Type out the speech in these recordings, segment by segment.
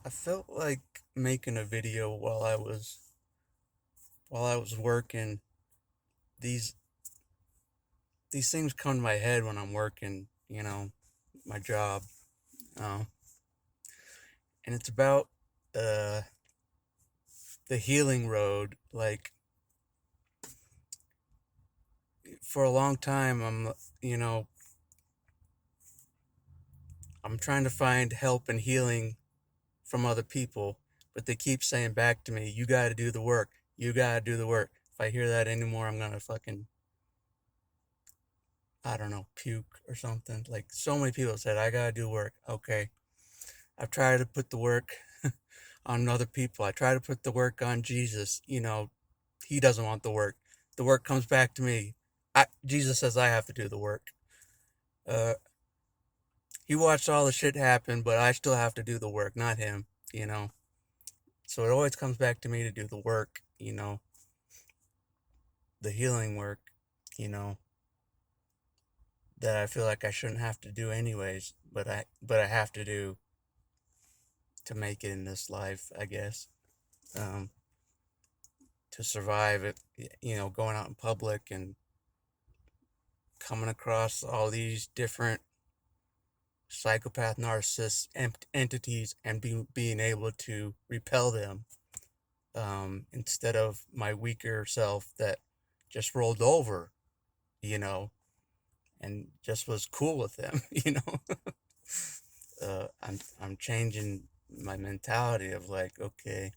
I felt like making a video while I was working. These these things come to my head when I'm working, my job. Uh, and it's about uh the healing road. Like for a long time I'm trying to find help and healing from other people, but they keep saying back to me, "You got to do the work. You got to do the work." If I hear that anymore, I'm going to fucking, I don't know, puke or something. Like so many people said, I gotta do work. Okay. I've tried to put the work on other people. I try to put the work on Jesus. He doesn't want the work. The work comes back to me. Jesus says I have to do the work. Uh, he watched all the shit happen, but I still have to do the work, not him, you know. So it always comes back to me to do the work, the healing work, you know, that I feel like I shouldn't have to do anyways, but I have to do to make it in this life, I guess. Um, to survive it, going out in public and coming across all these different psychopath narcissist entities and being able to repel them, instead of my weaker self that just rolled over, you know, and just was cool with them, I'm changing my mentality of like, okay,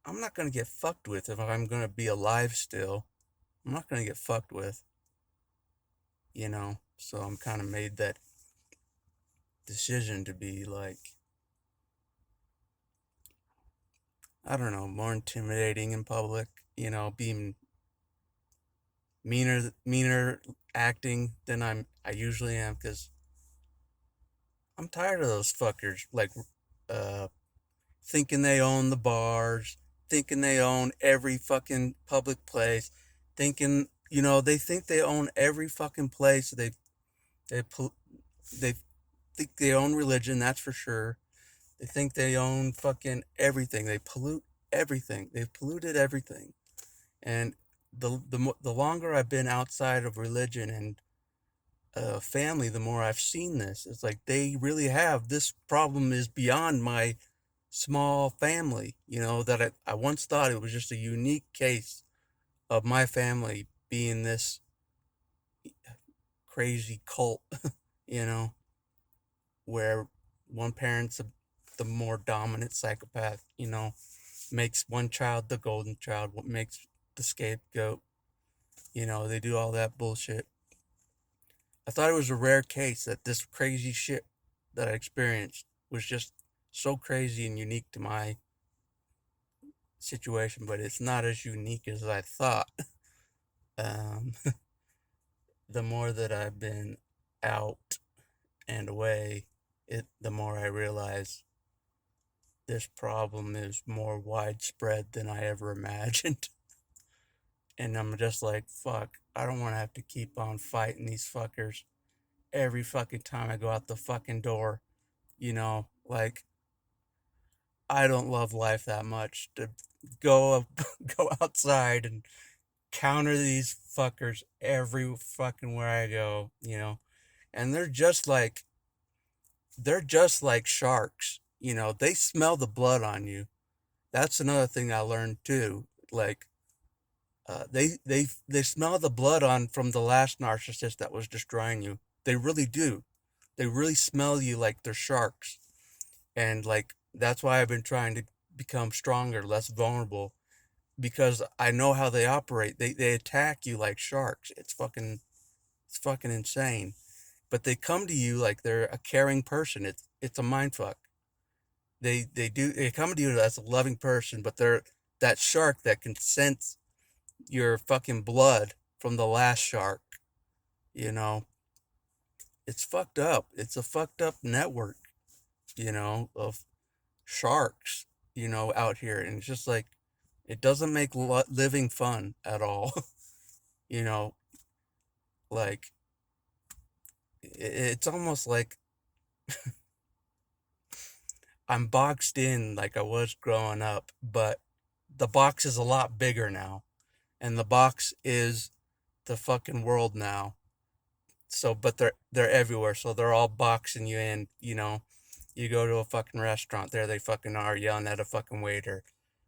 I'm not gonna get fucked with if I'm gonna be alive still. I'm not gonna get fucked with, So I'm kind of made that decision to be like, I don't know, more intimidating in public, being meaner acting than I usually am, because I'm tired of those fuckers, like, uh, thinking they own the bars, thinking they own every fucking public place, thinking, they think they own every fucking place. They, they think they own religion, that's for sure. They think they own fucking everything. They pollute everything. They've polluted everything. And the longer I've been outside of religion and family, the more I've seen this. It's like they really have this problem is beyond my small family. That I once thought it was just a unique case of my family being this crazy cult. You know, where one parent's the more dominant psychopath. Makes one child the golden child, what makes the scapegoat. They do all that bullshit. I thought it was a rare case that this crazy shit that I experienced was just so crazy and unique to my situation, but it's not as unique as I thought. Um, the more that I've been out and away, the more I realize this problem is more widespread than I ever imagined. And I'm just like, fuck, I don't want to have to keep on fighting these fuckers every fucking time I go out the fucking door. Like, I don't love life that much to go go outside and counter these fuckers every fucking where I go. And they're just like sharks. They smell the blood on you. That's another thing I learned too. Like, they smell the blood on from the last narcissist that was destroying you. They really do. They really smell you like they're sharks. And like that's why I've been trying to become stronger, less vulnerable, because I know how they operate. They attack you like sharks. It's fucking insane. But they come to you like they're a caring person. It's a mind fuck. They come to you as a loving person, but they're that shark that can sense your fucking blood from the last shark. You know, it's fucked up. It's a fucked up network, of sharks, out here. And it's just like, it doesn't make living fun at all. you know, like, it's almost like I'm boxed in like I was growing up, but the box is a lot bigger now. And the box is the fucking world now. So, but they're everywhere. So they're all boxing you in. You know, you go to a fucking restaurant, there they fucking are yelling at a fucking waiter.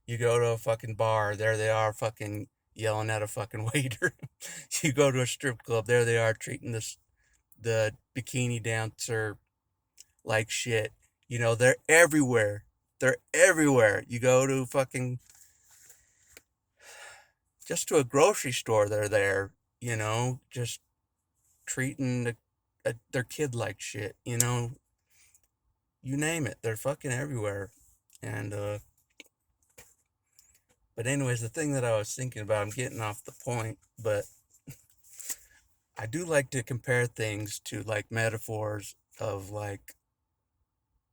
You go to a fucking bar, there they are fucking yelling at a fucking waiter. You go to a strip club, there they are treating the bikini dancer like shit. You know, they're everywhere. They're everywhere. You go to fucking just to a grocery store, they're there. You know, just treating their kid like shit. You know, you name it, they're fucking everywhere. And but anyways, the thing that I was thinking about, I'm getting off the point, but I do like to compare things to like metaphors of like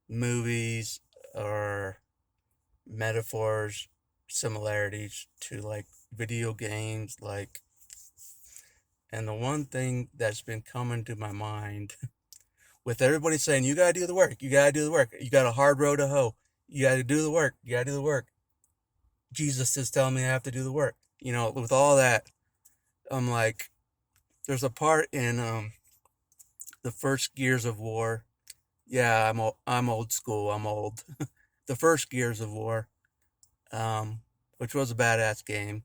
movies or metaphors, similarities to like video games, like, and the one thing that's been coming to my mind with everybody saying, you gotta do the work, you gotta do the work, you got a hard road to hoe, you gotta do the work, you gotta do the work. Jesus is telling me I have to do the work. You know, with all that, I'm like, there's a part in the first Gears of War. Yeah, I'm old school. I'm old. The first Gears of War, which was a badass game.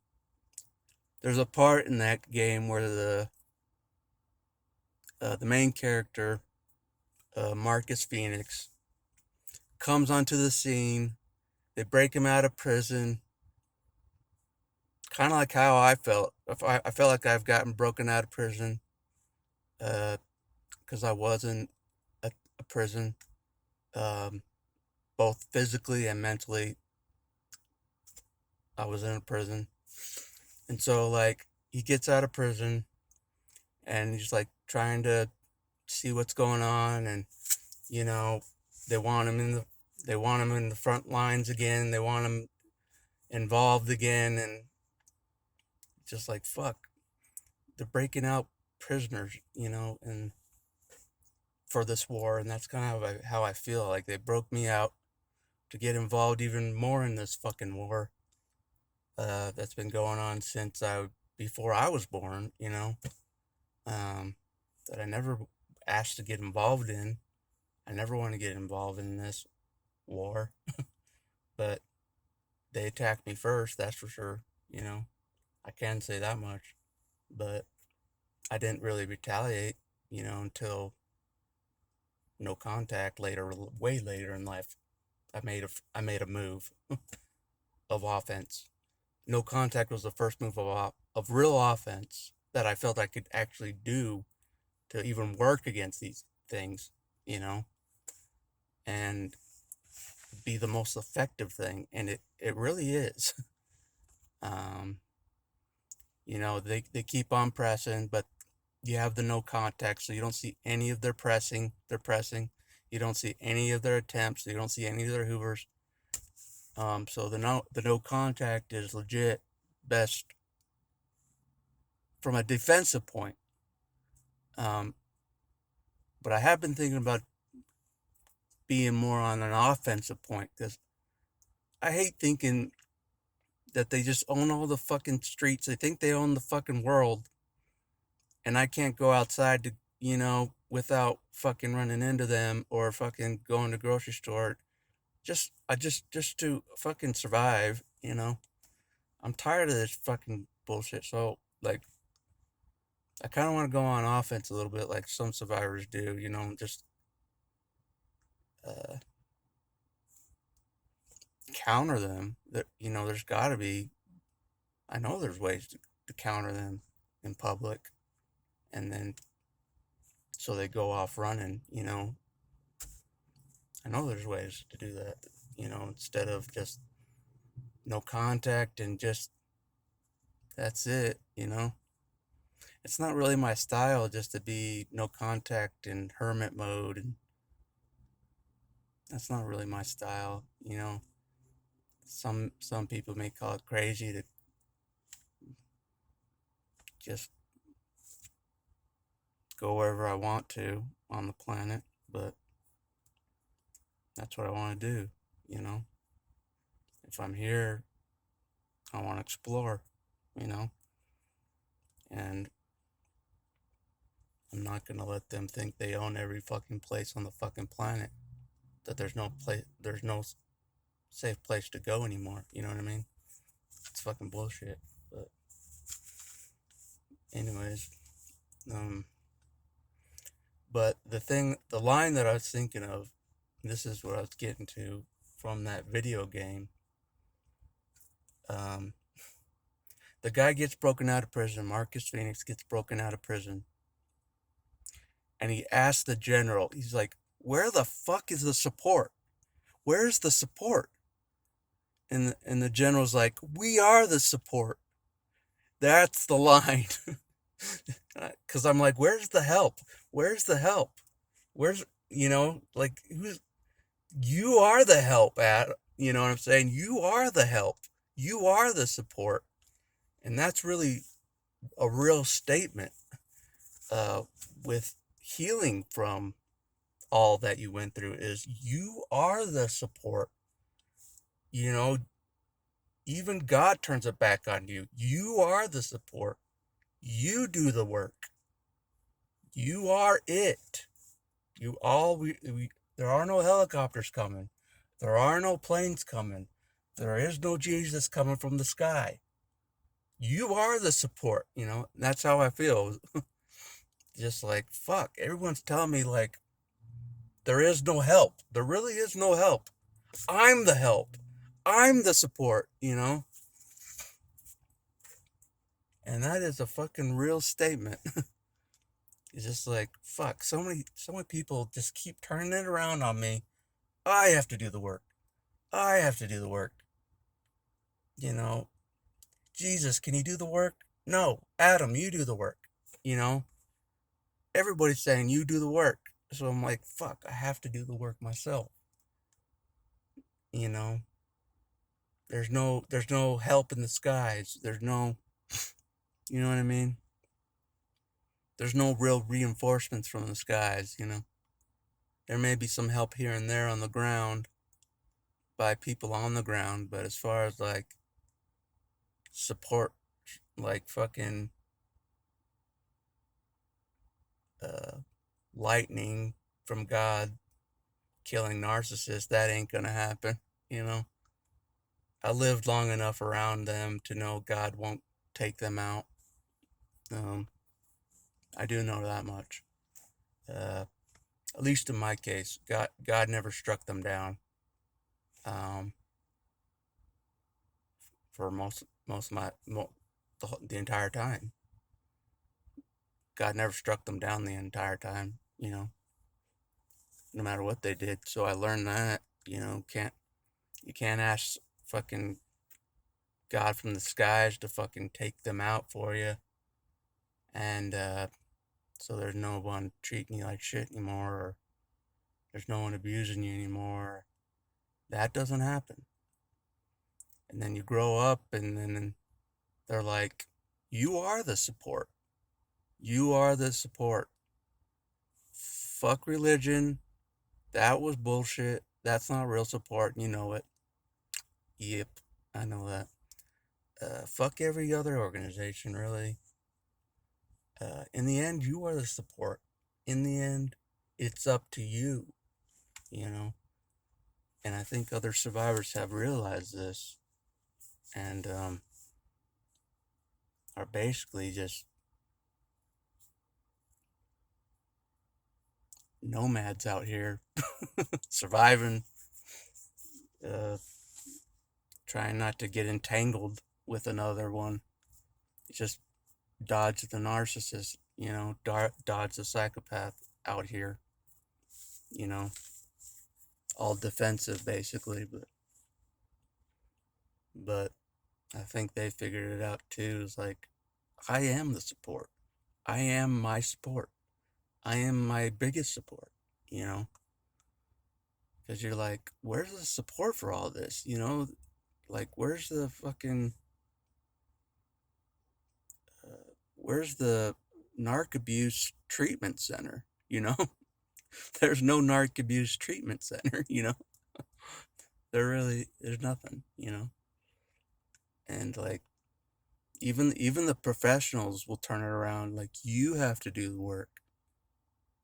There's a part in that game where the main character, Marcus Fenix, comes onto the scene. They break him out of prison. Kind of like how I felt. I felt like I've gotten broken out of prison because I was in a prison, um, both physically and mentally. I was in a prison. And so, like, he gets out of prison and he's like trying to see what's going on. And, you know, they want him in the. They want him in the front lines again. They want him involved again, and just like fuck, they're breaking out prisoners, you know, and for this war, and that's kind of how I feel. Like they broke me out to get involved even more in this fucking war that's been going on since before I was born, you know, that I never asked to get involved in. I never want to get involved in this war, but they attacked me first, that's for sure, you know. I can say that much, but I didn't really retaliate, you know, until no contact later, way later in life. I made a move of offense. No contact was the first move of real offense that I felt I could actually do to even work against these things, you know, and be the most effective thing. And it really is. um, you know, they keep on pressing, but you have the no contact, so you don't see any of their pressing. They're pressing. You don't see any of their attempts. You don't see any of their hoovers. So the no contact is legit best from a defensive point. Um, but I have been thinking about being more on an offensive point because I hate thinking that they just own all the fucking streets. They think they own the fucking world, and I can't go outside to, you know, without fucking running into them or fucking going to the grocery store. Just to fucking survive, you know. I'm tired of this fucking bullshit. So like, I kind of want to go on offense a little bit, like some survivors do, you know, just uh, counter them. That, you know, there's got to be. I know there's ways to counter them in public, and then so they go off running. You know, I know there's ways to do that. You know, instead of just no contact and just that's it. You know, it's not really my style just to be no contact and hermit mode, and that's not really my style. You know, some people may call it crazy to just go wherever I want to on the planet, but That's what I want to do, you know? If I'm here, I want to explore, you know? And I'm not going to let them think they own every fucking place on the fucking planet. That there's no safe place to go anymore, you know what I mean? It's fucking bullshit. But anyways, um but the line that I was thinking of, this is what I was getting to from that video game. Um, the guy gets broken out of prison. Marcus Fenix gets broken out of prison. And he asks the general, he's like, where the fuck is the support? Where's the support? And the general's like, we are the support. That's the line. Because I'm like, where's the help? Where's the help? Where's, like, you are the help, you know what I'm saying? You are the help. You are the support. And that's really a real statement with healing from all that you went through is you are the support. Even God turns it back on you. You are the support. You do the work. You are it. There are no helicopters coming. There are no planes coming. There is no Jesus coming from the sky. You are the support, That's how I feel. Just like, fuck, everyone's telling me, like, there is no help. There really is no help. I'm the help. I'm the support, And that is a fucking real statement. It's just like, fuck, so many people just keep turning it around on me. I have to do the work. I have to do the work. Jesus, can you do the work? No, Adam, you do the work. Everybody's saying you do the work. So I'm like, fuck, I have to do the work myself. There's no help in the skies. There's no, you know what I mean? There's no real reinforcements from the skies, There may be some help here and there on the ground by people on the ground, but as far as like support, like fucking lightning from God killing narcissists, that ain't gonna happen, I lived long enough around them to know God won't take them out. I do know that much. At least in my case, God never struck them down. For most of the entire time, God never struck them down the entire time. No matter what they did. So I learned that you can't ask fucking God from the skies to fucking take them out for you. And so there's no one treating you like shit anymore, or there's no one abusing you anymore. That doesn't happen. And then you grow up, and then they're like, you are the support. You are the support. Fuck religion. That was bullshit. That's not real support, and you know it. Yep, I know that. Fuck every other organization, really. In the end, you are the support. In the end, it's up to you, And I think other survivors have realized this, and are basically just nomads out here, surviving, trying not to get entangled with another one. Just dodge the narcissist, dodge the psychopath out here, all defensive basically, but I think they figured it out too. It's like, I am the support. I am my support. I am my biggest support, because you're like, where's the support for all this, like, where's the fucking where's the narc abuse treatment center? There's no narc abuse treatment center, There really is nothing, you know? And like even the professionals will turn it around like you have to do the work.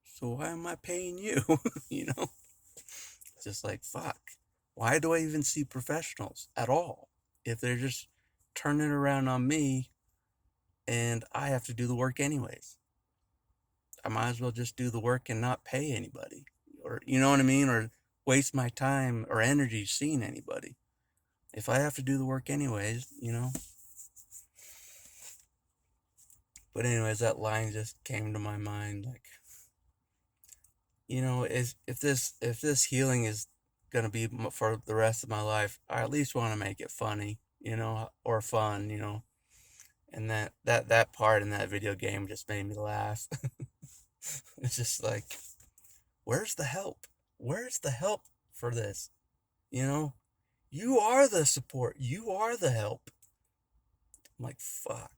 So why am I paying you? You know? It's just like fuck. Why do I even see professionals at all if they're just turning it around on me and I have to do the work anyways? I might as well just do the work and not pay anybody. Or you know what I mean? Or waste my time or energy seeing anybody. If I have to do the work anyways, you know. But anyways, that line just came to my mind like, you know, if this healing is going to be for the rest of my life, I at least want to make it funny, you know, or fun, you know. And that part in that video game just made me laugh. It's just like, where's the help? Where's the help for this? You know, you are the support. You are the help. I'm like, fuck.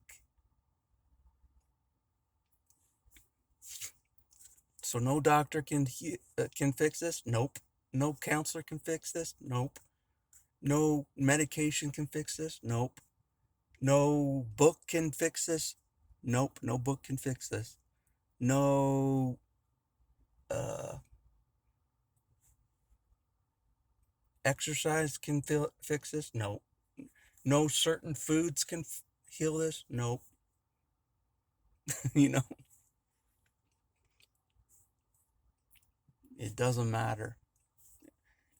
So no doctor can fix this? Nope. No counselor can fix this? Nope. No medication can fix this? Nope. No book can fix this? Nope. No book can fix this. No uh, exercise can fix this? Nope. No certain foods can heal this? Nope. You know, it doesn't matter.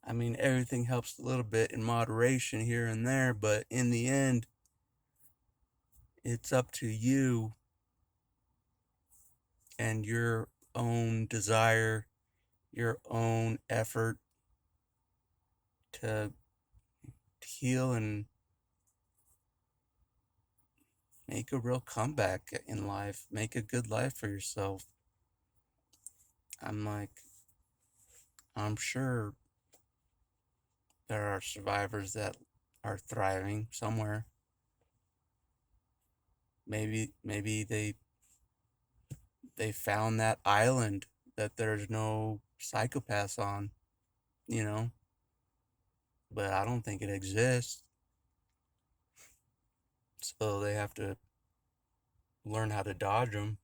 I mean, everything helps a little bit in moderation here and there, but in the end, it's up to you and your own desire, your own effort to heal and make a real comeback in life, make a good life for yourself. I'm like, I'm sure there are survivors that are thriving somewhere. Maybe they found that island that there's no psychopaths on, you know, but I don't think it exists. So they have to learn how to dodge them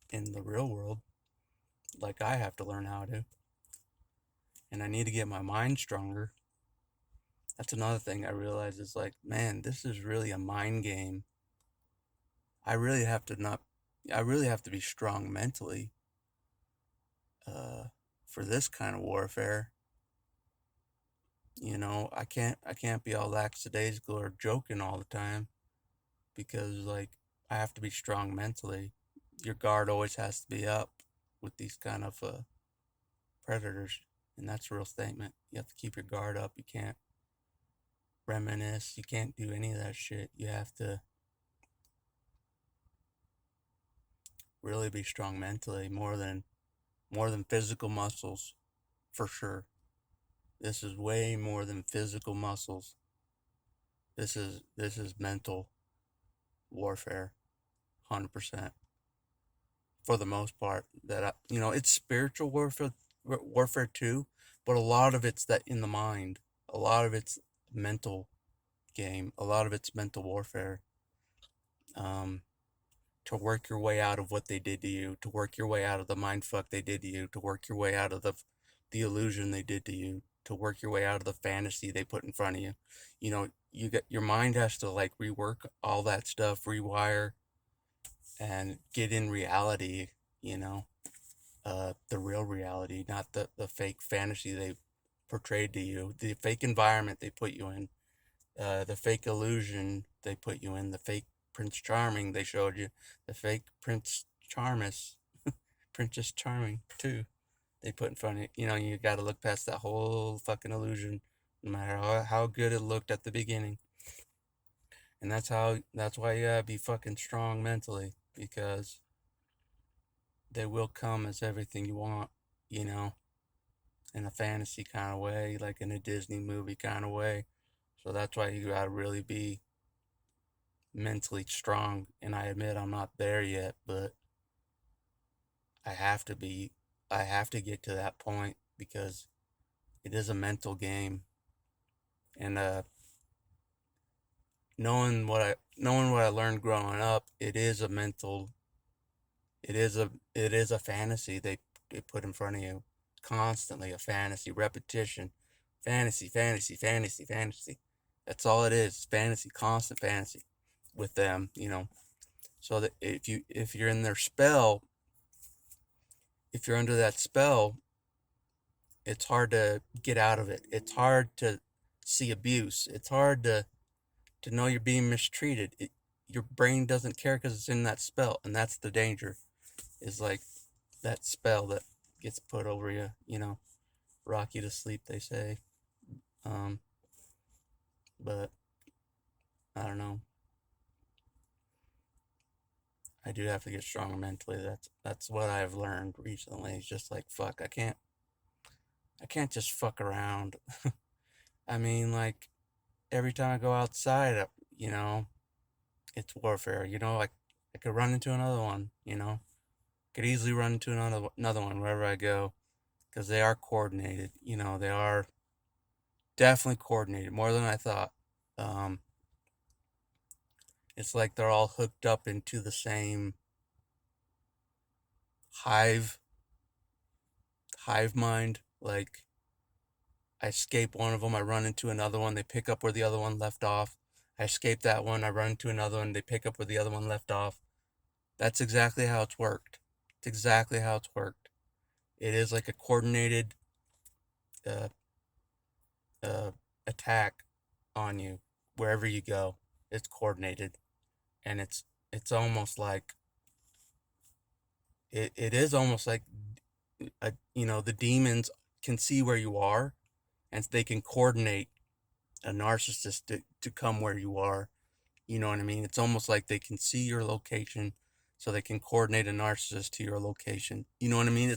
in the real world, like I have to learn how to. And I need to get my mind stronger. That's another thing I realize is like, man, this is really a mind game. I really have to not, I really have to be strong mentally uh, for this kind of warfare. You know, I can't be all lackadaisical or joking all the time because like I have to be strong mentally. Your guard always has to be up with these kind of predators, and that's a real statement. You have to keep your guard up. You can't reminisce. You can't do any of that shit. You have to really be strong mentally more than physical muscles, for sure. This is way more than physical muscles. This is mental warfare, 100%. For the most part, that you know, it's spiritual warfare too, but a lot of it's that in the mind. A lot of it's mental game. A lot of it's mental warfare. Um, to work your way out of what they did to you, to work your way out of the mind fuck they did to you, to work your way out of the illusion they did to you, to work your way out of the fantasy they put in front of you. You know, you get your mind has to like rework all that stuff, rewire, and get in reality. You know, the real reality, not the fake fantasy they portrayed to you, the fake environment they put you in, the fake illusion they put you in, the fake Prince Charming they showed you, the fake Princess Charming too, they put in front of you. You know, you got to look past that whole fucking illusion, no matter how good it looked at the beginning. And that's why you gotta be fucking strong mentally, because they will come as everything you want, you know, in a fantasy kind of way, like in a Disney movie kind of way. So that's why you gotta really be mentally strong. And I admit I'm not there yet, but I have to be. I have to get to that point because It is a mental game, and knowing what I learned growing up, it is a fantasy they put in front of you constantly, a fantasy, repetition, fantasy, fantasy, fantasy, fantasy. That's all it is, fantasy, constant fantasy with them, So that if you're in their spell, if you're under that spell, it's hard to get out of it. It's hard to see abuse. It's hard to know you're being mistreated. Your brain doesn't care because it's in that spell, and that's the danger. Is like that spell that gets put over you. Rock you to sleep. They say, um, but I don't know. I do have to get stronger mentally. That's what I've learned recently. It's just like fuck. I can't just fuck around. I mean, like every time I go outside, it's warfare. Like I could run into another one. Could easily run into another one wherever I go, because they are coordinated. They are definitely coordinated more than I thought. Um, it's like they're all hooked up into the same hive hive mind. Like I escape one of them, I run into another one, they pick up where the other one left off. I escape that one, I run into another one, they pick up where the other one left off. That's exactly how it's worked. It's exactly how it's worked. It is like a coordinated uh, uh, attack on you wherever you go. It's coordinated, and it's almost like it is almost like the demons can see where you are, and they can coordinate a narcissist to come where you are. You know what I mean? It's almost like they can see your location, so they can coordinate a narcissist to your location. You know what I mean?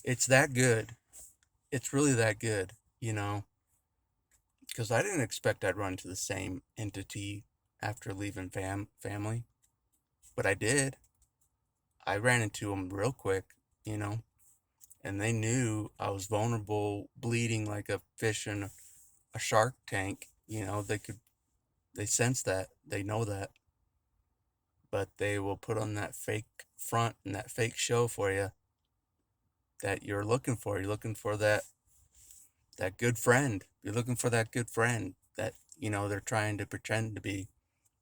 It's that good. It's really that good. You know, because I didn't expect I'd run into the same entity after leaving family, but I did. I ran into them real quick, you know, and they knew I was vulnerable, bleeding like a fish in a shark tank. They sense that, they know that, but they will put on that fake front and that fake show for you that you're looking for. You're looking for that good friend. You're looking for that good friend that they're trying to pretend to be,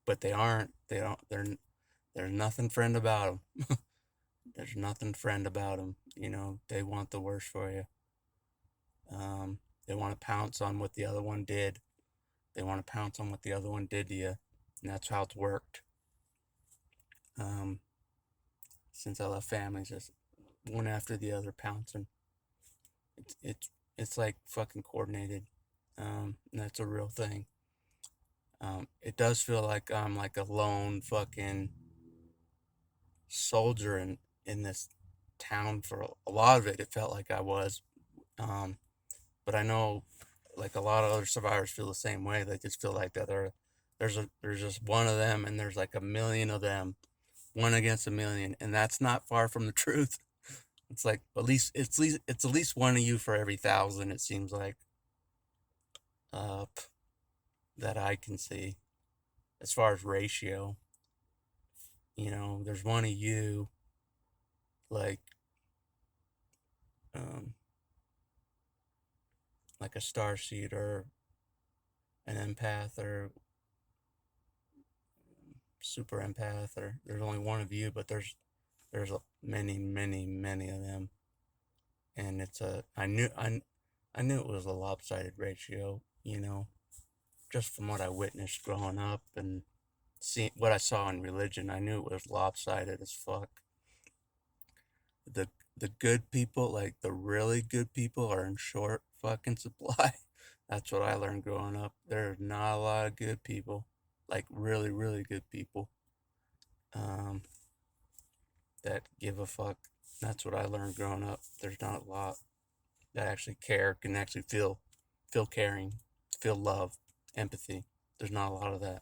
but they aren't. They don't. There's nothing friend about them. There's nothing friend about them. They want the worst for you. They want to pounce on what the other one did. They want to pounce on what the other one did to you, and that's how it's worked. Since I left families, just one after the other pouncing. It's like fucking coordinated. And that's a real thing. It does feel like I'm like a lone fucking soldier in this town for a lot of it. It felt like I was. But I know like a lot of other survivors feel the same way. They just feel like that there's just one of them and there's like a million of them, one against a million, and that's not far from the truth. It's like it's at least one of you for every 1,000. It seems like uh, that I can see as far as ratio. There's one of you like um, like a starseed or an empath or super empath, or there's only one of you, but there's many, many, many of them, and I knew it was a lopsided ratio, just from what I witnessed growing up and see what I saw in religion. I knew it was lopsided as fuck. The the good people, like the really good people, are in short fucking supply. That's what I learned growing up. There's not a lot of good people, like really, really good people, um, that give a fuck. That's what I learned growing up. There's not a lot that actually care, can actually feel caring, feel love, empathy. There's not a lot of that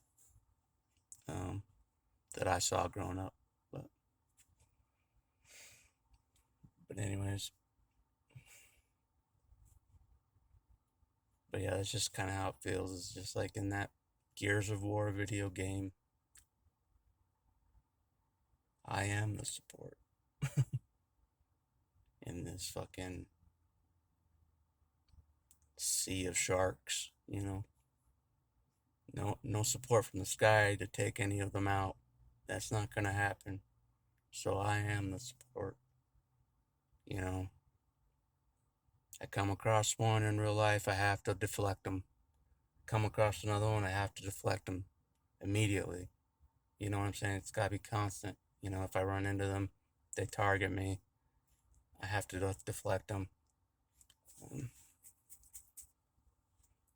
um, that I saw growing up. But anyways, yeah, that's just kind of how it feels. It's just like in that Gears of War video game, I am the support in this fucking sea of sharks, you know. No support from the sky to take any of them out. That's not gonna happen. So I am the support, you know. I come across one in real life, I have to deflect them. Come across another one, I have to deflect them immediately. You know what I'm saying? It's gotta be constant. You know, if I run into them, they target me, I have to deflect them.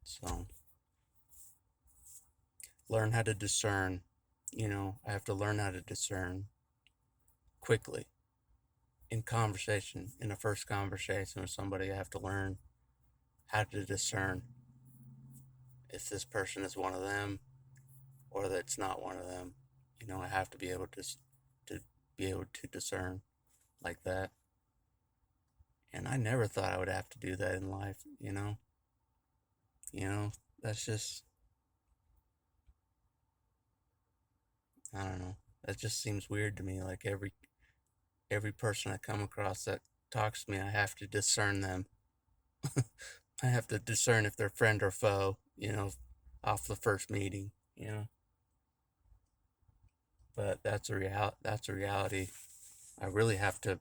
So, learn how to discern. You know, I have to learn how to discern quickly in conversation, in a first conversation with somebody. I have to learn how to discern if this person is one of them or that it's not one of them. You know, I have to be able to be able to discern like that. And I never thought I would have to do that in life, you know. You know, that's just, I don't know. That just seems weird to me. Like every person I come across that talks to me, I have to discern them. I have to discern if they're friend or foe, you know, off the first meeting, you know. But that's a reality. I really have to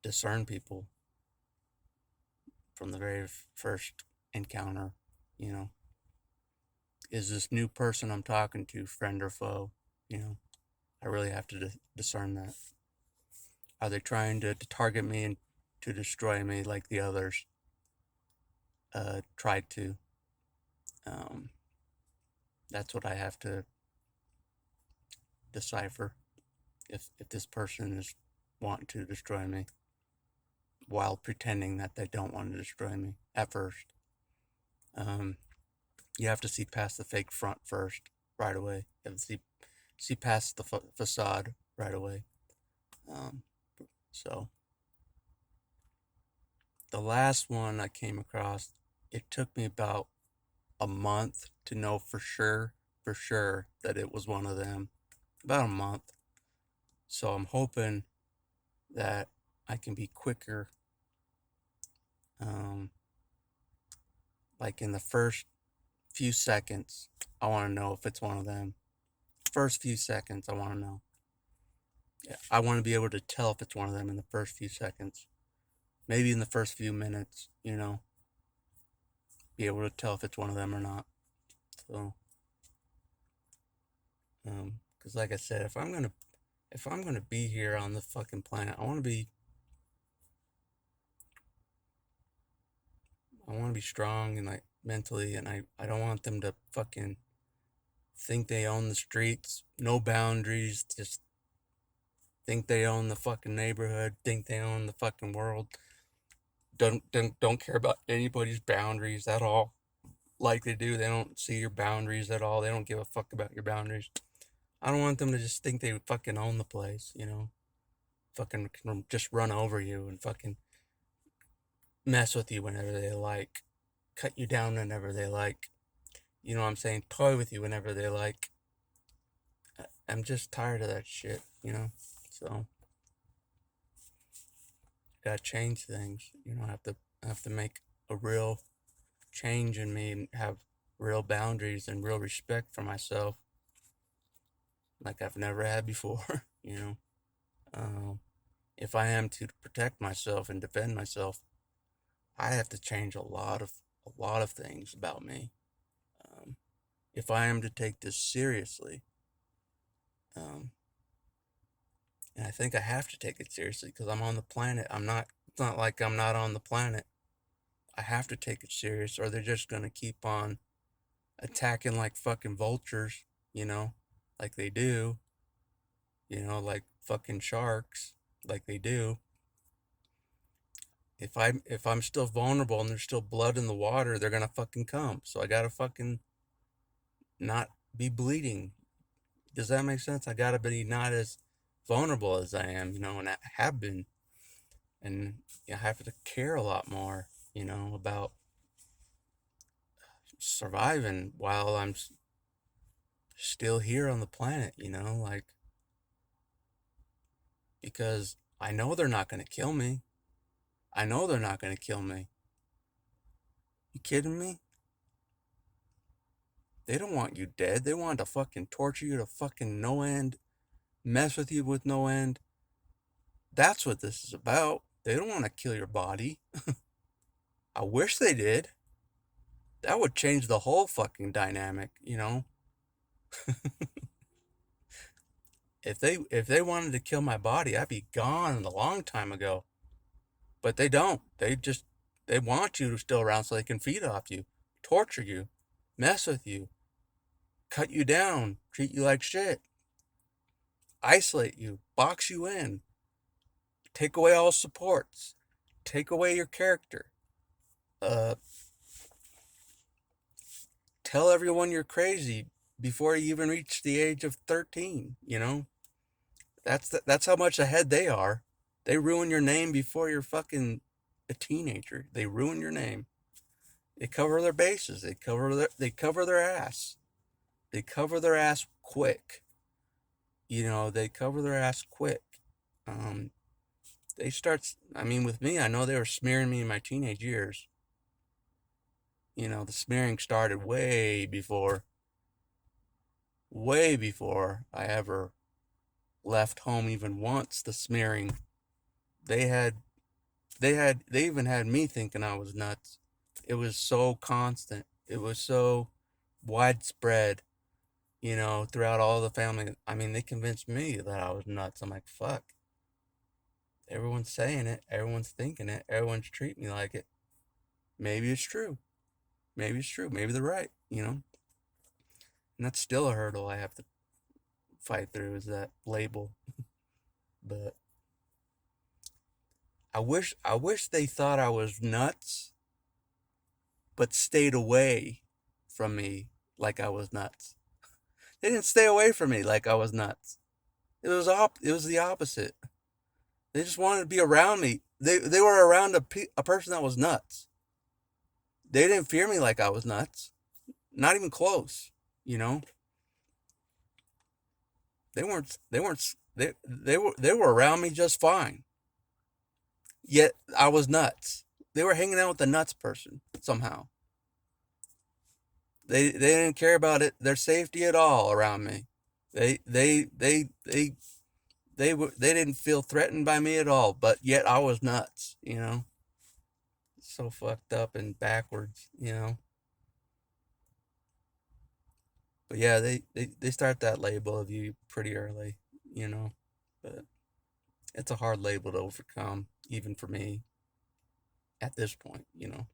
discern people from the very first encounter, you know. Is this new person I'm talking to friend or foe? You know, I really have to discern that. Are they trying to target me and to destroy me like the others tried to? Um, that's what I have to decipher. If this person is wanting to destroy me while pretending that they don't want to destroy me at first. Um, you have to see past the fake front first, right away. You have to see past the facade right away. Um, so the last one I came across, it took me about a month to know for sure that it was one of them. About a month. So I'm hoping that I can be quicker. Like in the first few seconds, I want to know if it's one of them. First few seconds, I want to know. Yeah, I want to be able to tell if it's one of them in the first few seconds. Maybe in the first few minutes, you know, be able to tell if it's one of them or not. So, because like I said, if I'm gonna be here on the fucking planet, I want to be strong and like mentally, and I don't want them to fucking think they own the streets, no boundaries, just think they own the fucking neighborhood, think they own the fucking world. Don't care about anybody's boundaries at all. Like they do, they don't see your boundaries at all. They don't give a fuck about your boundaries. I don't want them to just think they fucking own the place, you know. Fucking just run over you and fucking mess with you whenever they like, cut you down whenever they like. You know what I'm saying? Toy with you whenever they like. I'm just tired of that shit, you know. So gotta change things. You know, I have to make a real change in me and have real boundaries and real respect for myself, like I've never had before. You know, if I am to protect myself and defend myself, I have to change a lot of things about me. If I am to take this seriously, um, and I think I have to take it seriously because I'm on the planet. I'm not. It's not like I'm not on the planet. I have to take it serious, or they're just gonna keep on attacking like fucking vultures. You know, like they do. You know, like fucking sharks, like they do. If I'm still vulnerable and there's still blood in the water, they're gonna fucking come. So I gotta fucking not be bleeding. Does that make sense? I gotta be not as vulnerable as I am, you know, and I have been. And I have to care a lot more, you know, about surviving while I'm still here on the planet, you know, like, because I know they're not going to kill me. I know they're not going to kill me. You kidding me? They don't want you dead. They want to fucking torture you to fucking no end, mess with you with no end. That's what this is about. They don't want to kill your body. I wish they did. That would change the whole fucking dynamic, you know? If they wanted to kill my body, I'd be gone a long time ago. But they don't. They want you still around so they can feed off you, torture you, mess with you, cut you down, treat you like shit, isolate you, box you in, take away all supports, take away your character, uh, tell everyone you're crazy before you even reach the age of 13, you know? That's how much ahead they are. They ruin your name before you're fucking a teenager. They ruin your name. They cover their bases. They cover their ass. They cover their ass quick. You know, they cover their ass quick. Um, I mean, with me, I know they were smearing me in my teenage years. You know, the smearing started way before I ever left home even once. The smearing, they had, they even had me thinking I was nuts. It was so constant. It was so widespread, you know, throughout all the family. I mean, they convinced me that I was nuts. I'm like, fuck. Everyone's saying it. Everyone's thinking it. Everyone's treating me like it. Maybe it's true. Maybe it's true. Maybe they're right, you know? And that's still a hurdle I have to fight through, is that label. But I wish they thought I was nuts, but stayed away from me like I was nuts. They didn't stay away from me like I was nuts. It was the opposite. They just wanted to be around me. They were around a person that was nuts. They didn't fear me like I was nuts. Not even close, you know? They were around me just fine. Yet I was nuts. They were hanging out with the nuts person somehow. They didn't care about their safety at all around me. They they they they they didn't feel threatened by me at all, but yet I was nuts, you know? So fucked up and backwards, you know? But yeah, they start that label of you pretty early, you know? But it's a hard label to overcome, even for me at this point, you know?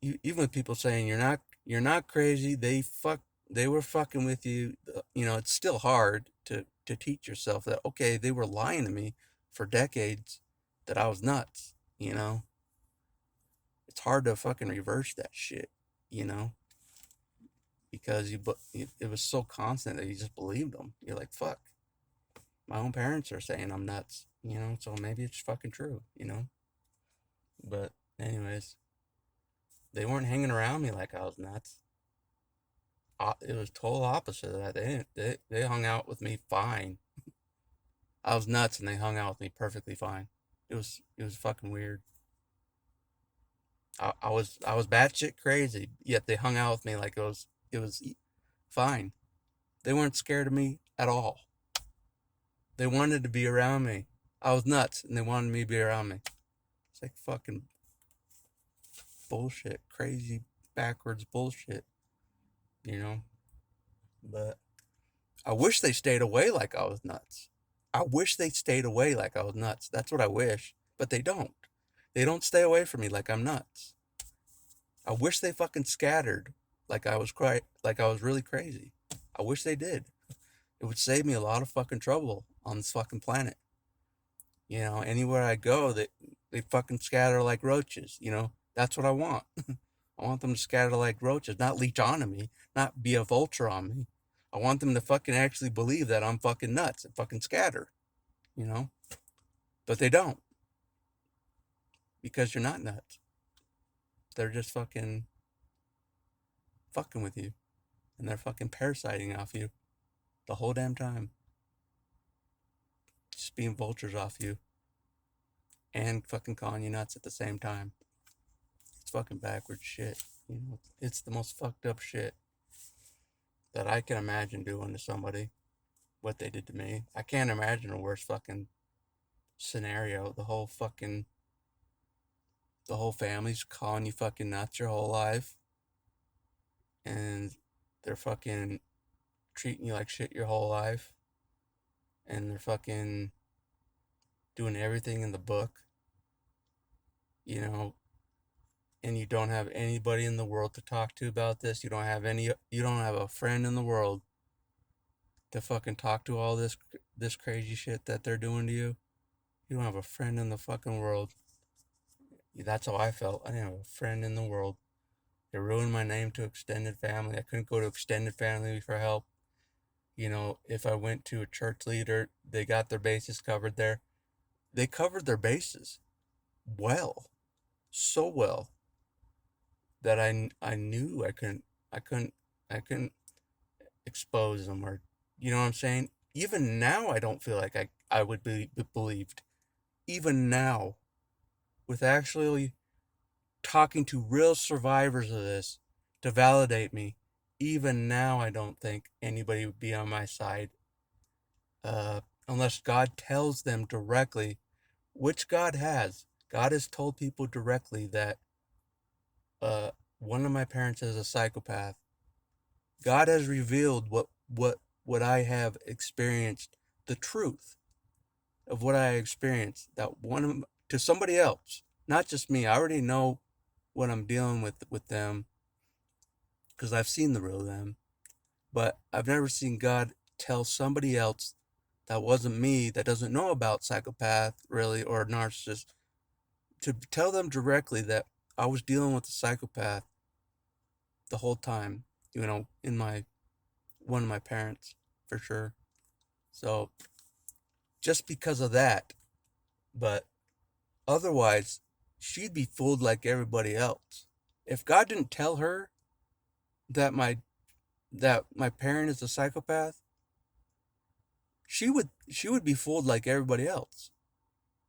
Even with people saying you're not crazy, they were fucking with you, you know, it's still hard to teach yourself that, okay, they were lying to me for decades that I was nuts, you know? It's hard to fucking reverse that shit, you know? Because it was so constant that you just believed them. You're like, fuck, my own parents are saying I'm nuts, you know? So maybe it's fucking true, you know? But anyways, they weren't hanging around me like I was nuts. It was total opposite of that. They hung out with me fine. I was nuts and they hung out with me perfectly fine. It was fucking weird. I was batshit crazy, yet they hung out with me like it was fine. They weren't scared of me at all. They wanted to be around me. I was nuts and they wanted me to be around me. It's like fucking bullshit, crazy backwards bullshit, you know? But I wish they stayed away like I was nuts. I wish they stayed away like I was nuts. That's what I wish. But they don't. They don't stay away from me like I'm nuts. I wish they fucking scattered like I was really crazy. I wish they did. It would save me a lot of fucking trouble on this fucking planet. You know, anywhere I go, they fucking scatter like roaches, you know? That's what I want. I want them to scatter like roaches, not leech onto me, not be a vulture on me. I want them to fucking actually believe that I'm fucking nuts and fucking scatter, you know? But they don't, because you're not nuts. They're just fucking with you, and they're fucking parasiting off you the whole damn time, just being vultures off you and fucking calling you nuts at the same time. It's fucking backwards shit. You know, it's the most fucked up shit that I can imagine doing to somebody. What they did to me, I can't imagine a worse fucking scenario. The whole family's calling you fucking nuts your whole life, and they're fucking treating you like shit your whole life, and they're fucking doing everything in the book, you know, and you don't have anybody in the world to talk to about this. You don't have a friend in the world to fucking talk to all this crazy shit that they're doing to you. You don't have a friend in the fucking world. That's how I felt. I didn't have a friend in the world. It ruined my name to extended family. I couldn't go to extended family for help. You know, if I went to a church leader, they got their bases covered there. They covered their bases well, so well that I knew I couldn't expose them, or you know what I'm saying. Even now, I don't feel like I would be believed. Even now, with actually talking to real survivors of this to validate me, even now I don't think anybody would be on my side, unless God tells them directly, which God has. God has told people directly that one of my parents is a psychopath. God has revealed what I have experienced, the truth of what I experienced, that to somebody else, not just me. I already know what I'm dealing with them because I've seen the real them, but I've never seen God tell somebody else that wasn't me, that doesn't know about psychopath really or narcissist, to tell them directly that I was dealing with a psychopath the whole time, you know, in one of my parents, for sure. So just because of that, but otherwise, she'd be fooled like everybody else. If God didn't tell her that my parent is a psychopath, she would be fooled like everybody else.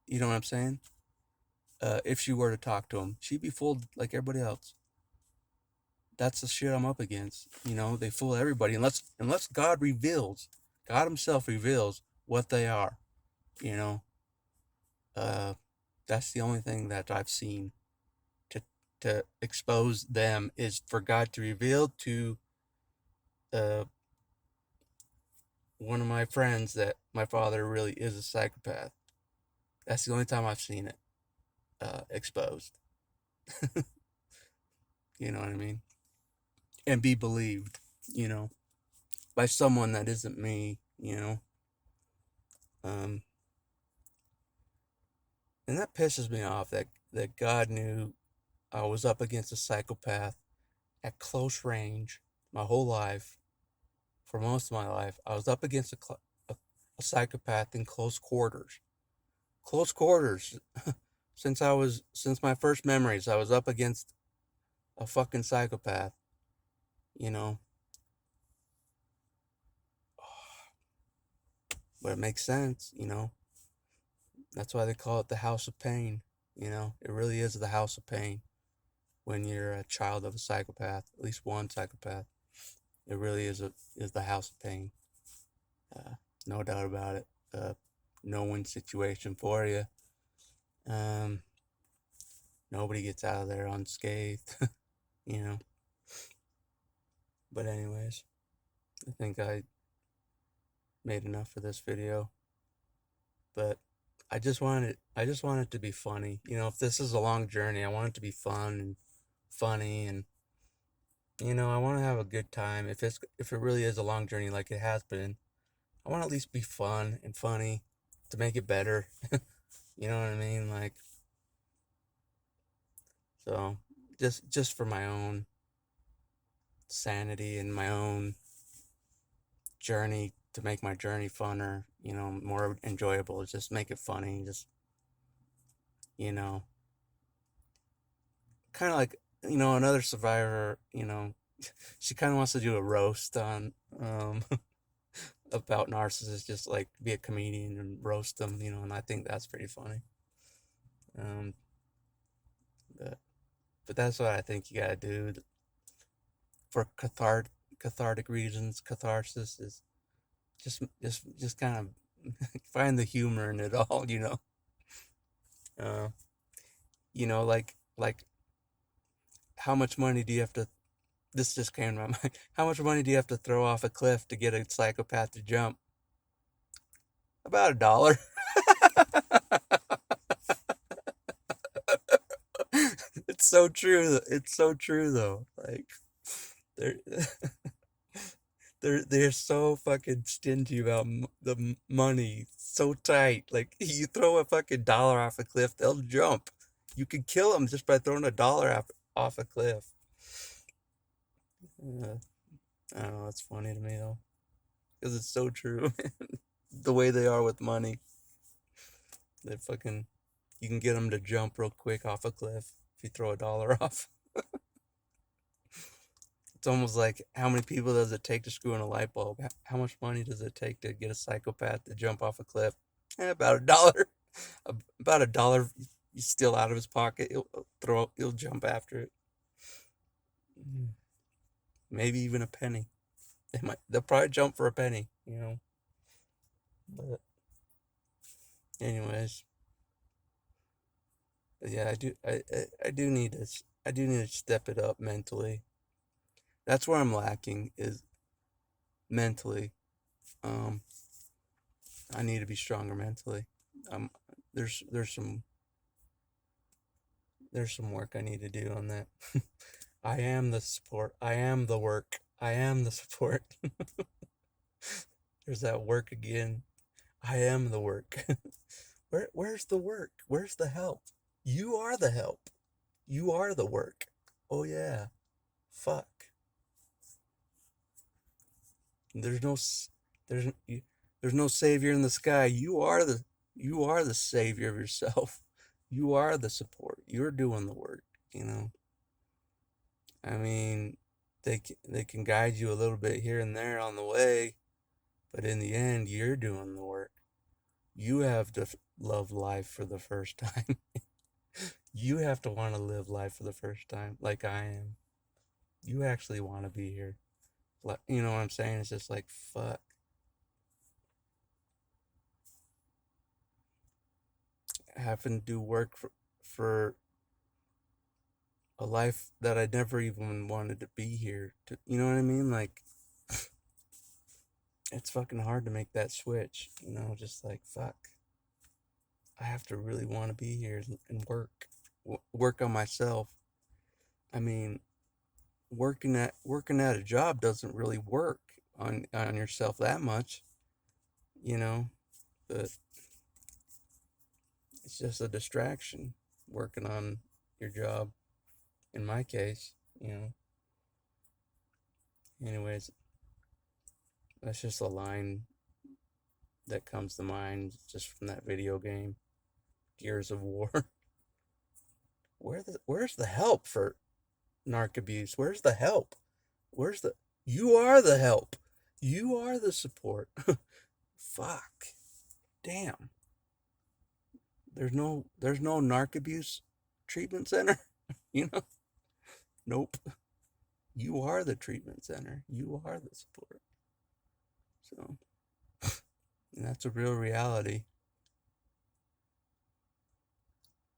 You know what I'm saying? If she were to talk to him, she'd be fooled like everybody else. That's the shit I'm up against. You know, they fool everybody unless God Himself reveals what they are. You know, that's the only thing that I've seen to expose them, is for God to reveal to uh, one of my friends that my father really is a psychopath. That's the only time I've seen it exposed. You know what I mean? And be believed, you know, by someone that isn't me, you know. Um, and that pisses me off that God knew I was up against a psychopath at close range my whole life. For most of my life, I was up against a psychopath in close quarters. Close quarters. Since my first memories, I was up against a fucking psychopath. You know, but it makes sense. You know, that's why they call it the house of pain. You know, it really is the house of pain when you're a child of a psychopath, at least one psychopath. It really is the house of pain. No doubt about it. No win situation for you. Nobody gets out of there unscathed. You know. But anyways, I think I made enough for this video. But I just want it to be funny. You know, if this is a long journey, I want it to be fun and funny, and you know, I want to have a good time. If it really is a long journey like it has been, I want to at least be fun and funny to make it better. You know what I mean? Like, so just for my own sanity and my own journey, to make my journey funner, you know, more enjoyable, just make it funny, just, you know, kind of like another survivor, she kind of wants to do a roast on about narcissists, just like be a comedian and roast them, and I think that's pretty funny. Um, but, but that's what I think you gotta do for cathartic reasons. Catharsis is just kind of find the humor in it all. Uh, like how much money do you have to? This just came to my mind. How much money do you have to throw off a cliff to get a psychopath to jump? About $1. It's so true. It's so true though. Like they're they're so fucking stingy about the money. So tight. Like you throw a fucking dollar off a cliff, they'll jump. You could kill them just by throwing a dollar off a cliff. Uh, I don't know. It's funny to me though, because it's so true. The way they are with money, they fucking you can get them to jump real quick off a cliff if you throw a dollar off. It's almost like how many people does it take to screw in a light bulb? How much money does it take to get a psychopath to jump off a cliff? About $1. About $1 you steal out of his pocket, he'll jump after it. Maybe even a penny. They'll probably jump for a penny. But anyways, but yeah, I do need to step it up mentally. That's where I'm lacking is mentally. Um, I need to be stronger mentally. Um, there's some work I need to do on that. I am the support. I am the work. I am the support. There's that work again. I am the work. Where's the work? Where's the help? You are the help. You are the work. Oh yeah. Fuck. There's no there's there's no savior in the sky. You are the savior of yourself. You are the support. You're doing the work. I mean, they can guide you a little bit here and there on the way, but in the end, you're doing the work. You have to love life for the first time. You have to want to live life for the first time, like I am. You actually want to be here. You know what I'm saying? It's just like, fuck. Having to do work for a life that I never even wanted to be here. You know what I mean? Like, it's fucking hard to make that switch. Just like, fuck. I have to really want to be here and work on myself. I mean, working at a job doesn't really work on yourself that much, you know, but it's just a distraction working on your job in my case. Anyways, that's just a line that comes to mind just from that video game, Gears of War. Where's the help for narc abuse? Where's the help? You are the help. You are the support. Fuck. Damn. There's no narc abuse treatment center. you know? Nope. You are the treatment center. You are the support. So, and that's a real reality.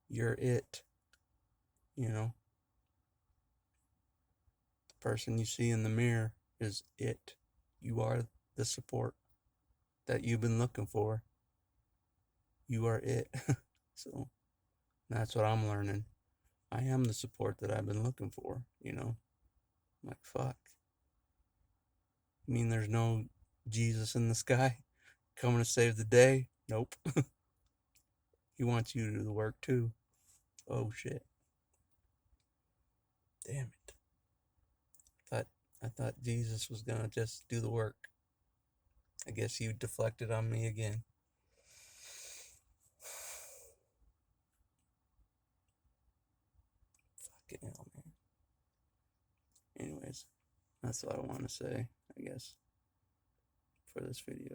You're it. The person you see in the mirror is it. You are the support that you've been looking for. You are it. So, that's what I'm learning. I am the support that I've been looking for. I'm like, fuck. You mean there's no Jesus in the sky coming to save the day? Nope. He wants you to do the work too. Oh shit. Damn it. I thought Jesus was gonna just do the work. I guess he deflected on me again. Fucking hell, man. anyways, that's all I want to say, I guess, for this video.